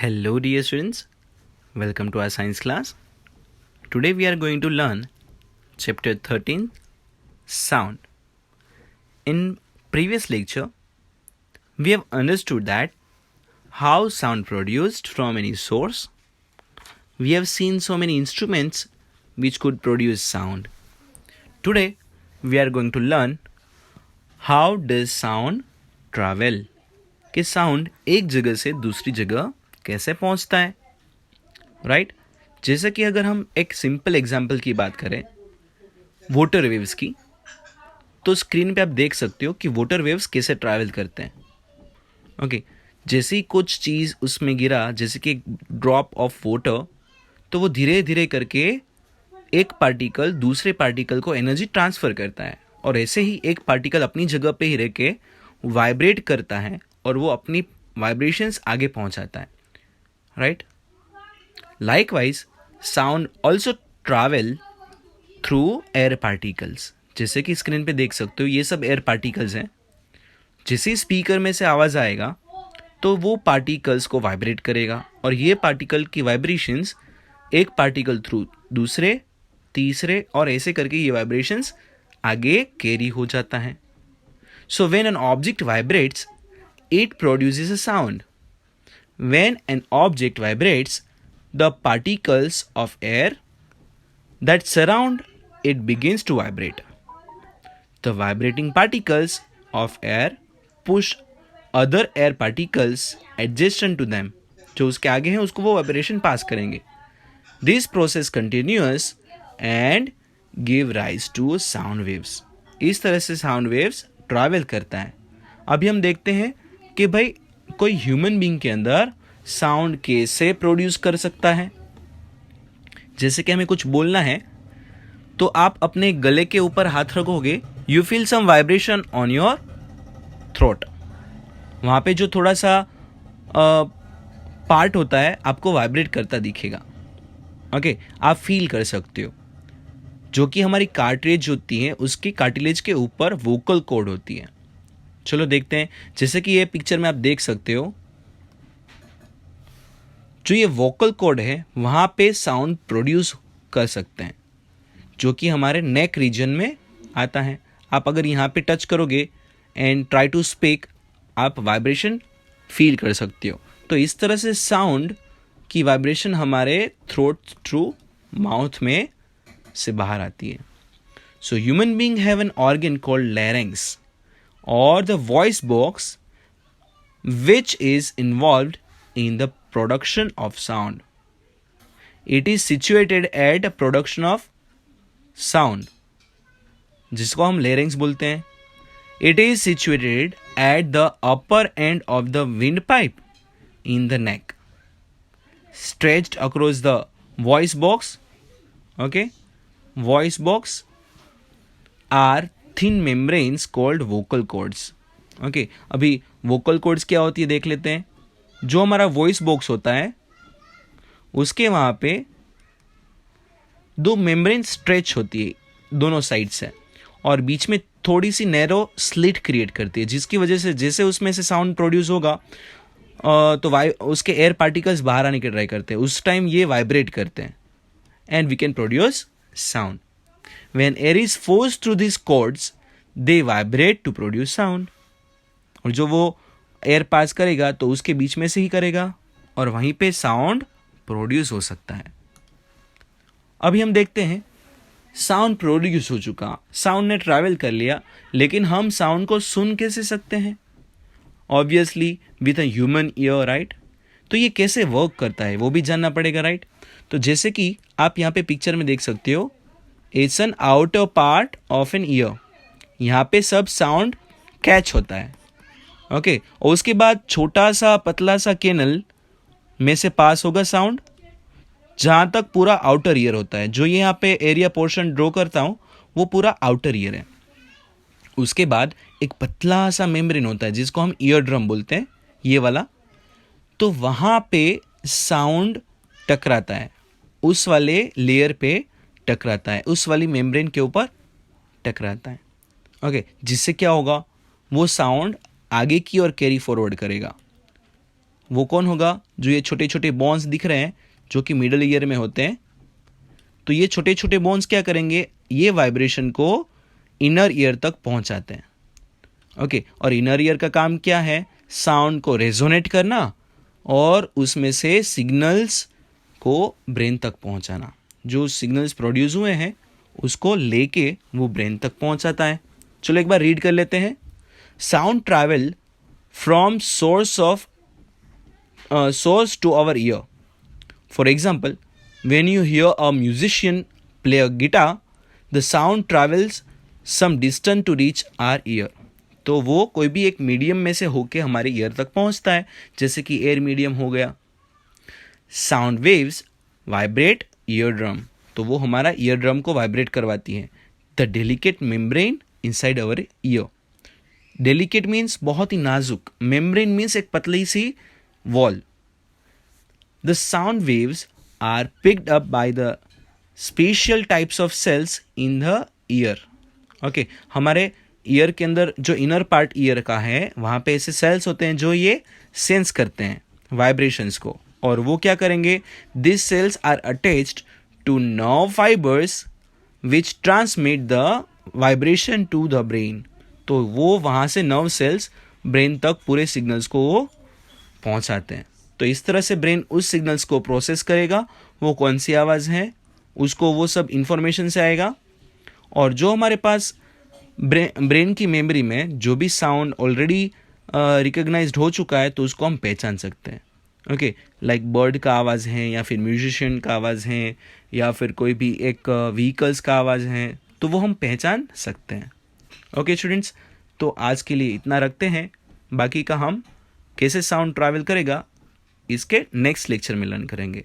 Hello, dear students. Welcome to our science class. Today we are going to learn chapter 13 Sound. In previous lecture, we have understood that how sound produced from any source. We have seen so many instruments which could produce sound. Today we are going to learn how does sound travel. कि sound एक जगह से दूसरी जगह कैसे पहुंचता है, right? जैसे कि अगर हम एक सिंपल एग्जांपल की बात करें वाटर वेव्स की, तो स्क्रीन पे आप देख सकते हो कि वाटर वेव्स कैसे ट्रैवल करते हैं. ओके, जैसे ही कुछ चीज़ उसमें गिरा, जैसे कि एक ड्रॉप ऑफ वाटर, तो वो धीरे धीरे करके एक पार्टिकल दूसरे पार्टिकल को एनर्जी ट्रांसफ़र करता है, और ऐसे ही एक पार्टिकल अपनी जगह पे ही रह के वाइब्रेट करता है और वो अपनी वाइब्रेशंस आगे पहुंचाता है, right? Likewise sound also travel through air particles. जैसे कि स्क्रीन पे देख सकते हो ये सब एयर पार्टिकल्स हैं. जैसे स्पीकर में से आवाज़ आएगा तो वो पार्टिकल्स को वाइब्रेट करेगा, और ये पार्टिकल की वाइब्रेशंस एक पार्टिकल थ्रू दूसरे तीसरे और ऐसे करके ये वाइब्रेशंस आगे कैरी हो जाता है. So when an object vibrates it produces a sound. When an object vibrates, the particles of air that surround it begins to vibrate. The vibrating particles of air push other air particles adjacent to them. जो उसके आगे हैं उसको वो vibration pass करेंगे. This process continues and give rise to sound waves. इस तरह से sound waves travel करता है. अभी हम देखते हैं कि भाई कोई ह्यूमन बीइंग के अंदर साउंड कैसे प्रोड्यूस कर सकता है. जैसे कि हमें कुछ बोलना है तो आप अपने गले के ऊपर हाथ रखोगे, you feel some vibration on your throat. वहाँ पे जो थोड़ा सा पार्ट होता है आपको वाइब्रेट करता दिखेगा. ओके, आप फील कर सकते हो, जो कि हमारी कार्टिलेज होती है, उसकी कार्टिलेज के ऊपर वोकल कॉर्ड होती है. चलो देखते हैं. जैसे कि ये पिक्चर में आप देख सकते हो, जो ये वोकल कॉर्ड है वहाँ पे साउंड प्रोड्यूस कर सकते हैं, जो कि हमारे नेक रीजन में आता है. आप अगर यहाँ पे टच करोगे एंड ट्राई टू स्पीक, आप वाइब्रेशन फील कर सकते हो. तो इस तरह से साउंड की वाइब्रेशन हमारे थ्रोट थ्रू माउथ में से बाहर आती है. So human being have an organ called larynx or the voice box, which is involved in the production of sound. It is situated at the production of sound, जिसको हम larynx बोलते हैं. It is situated at the upper end of the windpipe in the neck, stretched across the voice box. Okay, voice box are thin membranes called vocal cords. Okay, अभी vocal cords क्या होती है देख लेते हैं. जो हमारा वॉइस बॉक्स होता है उसके वहाँ पे दो मेम्ब्रेन स्ट्रेच होती है दोनों साइड से, और बीच में थोड़ी सी नैरो स्लिट क्रिएट करती है, जिसकी वजह से जैसे उसमें से साउंड प्रोड्यूस होगा तो उसके एयर पार्टिकल्स बाहर आने की ट्राई करते हैं. उस टाइम ये वाइब्रेट करते हैं and we can produce sound. When air is forced through these cords, they vibrate to produce sound. और जो वो एयर पास करेगा तो उसके बीच में से ही करेगा, और वहीं पे साउंड प्रोड्यूस हो सकता है. अभी हम देखते हैं साउंड प्रोड्यूस हो चुका, साउंड ने ट्रैवल कर लिया, लेकिन हम साउंड को सुन कैसे सकते हैं? Obviously with a human ear, right? तो ये कैसे वर्क करता है वो भी जानना पड़ेगा, राइट? तो जैसे कि आप यहाँ पे पिक्चर में देख सकते हो, it's an outer part of an ear. यहाँ पे सब साउंड कैच होता है. ओके, और उसके बाद छोटा सा पतला सा कैनल में से पास होगा साउंड, जहाँ तक पूरा आउटर ईयर होता है. जो ये यहाँ पे एरिया पोर्शन ड्रॉ करता हूँ वो पूरा आउटर ईयर है. उसके बाद एक पतला सा मेम्ब्रेन होता है जिसको हम ईयर ड्रम बोलते हैं, ये वाला. तो वहाँ पे साउंड टकराता है, उस वाले लेयर पे टकराता है, उस वाली मेम्ब्रेन के ऊपर टकराता है. ओके, जिससे क्या होगा, वो साउंड आगे की ओर कैरी फॉरवर्ड करेगा. वो कौन होगा? जो ये छोटे छोटे बोन्स दिख रहे हैं जो कि मिडल ईयर में होते हैं। तो ये छोटे छोटे बोन्स क्या करेंगे? ये वाइब्रेशन को इनर ईयर तक पहुंचाते हैं। ओके, और इनर ईयर का काम क्या है? साउंड को रेजोनेट करना और उसमें से सिग्नल्स को ब्रेन तक पहुंचाना। जो सिग्नल्स प्रोड्यूस हुए हैं उसको लेके वो ब्रेन तक पहुंचाता है। चलो एक बार रीड कर लेते हैं। Sound travel from source to our ear. For example, when you hear a musician play a guitar, the sound travels some distance to reach our ear. तो वो कोई भी एक मीडियम में से होके हमारे ईयर तक पहुंचता है, जैसे कि एयर मीडियम हो गया। Sound waves vibrate ear drum, तो वो हमारा ईयर ड्रम को वाइब्रेट करवाती है। The delicate membrane inside our year. Delicate means बहुत ही नाजुक, मेम्ब्रेन मीन्स एक पतली सी wall. The sound waves are picked up by the special types of cells in the ear. Okay, हमारे ईयर के अंदर जो इनर पार्ट ईयर का है वहाँ पे ऐसे सेल्स होते हैं जो ये सेंस करते हैं वाइब्रेशंस को, और वो क्या करेंगे? These cells are attached to nerve fibers which transmit the vibration to the brain. तो वो वहाँ से नर्व सेल्स ब्रेन तक पूरे सिग्नल्स को वो पहुँचाते हैं। तो इस तरह से ब्रेन उस सिग्नल्स को प्रोसेस करेगा, वो कौन सी आवाज़ है उसको वो सब इंफॉर्मेशन से आएगा। और जो हमारे पास ब्रेन की मेमोरी में जो भी साउंड ऑलरेडी रिकग्नाइज्ड हो चुका है तो उसको हम पहचान सकते हैं। ओके, लाइक बर्ड का आवाज़ है या फिर म्यूजिशियन का आवाज़ है या फिर कोई भी एक व्हीकल्स का आवाज़ है, तो वो हम पहचान सकते हैं। ओके स्टूडेंट्स, तो आज के लिए इतना रखते हैं। बाकी का हम कैसे साउंड ट्रैवल करेगा इसके नेक्स्ट लेक्चर में लर्न करेंगे।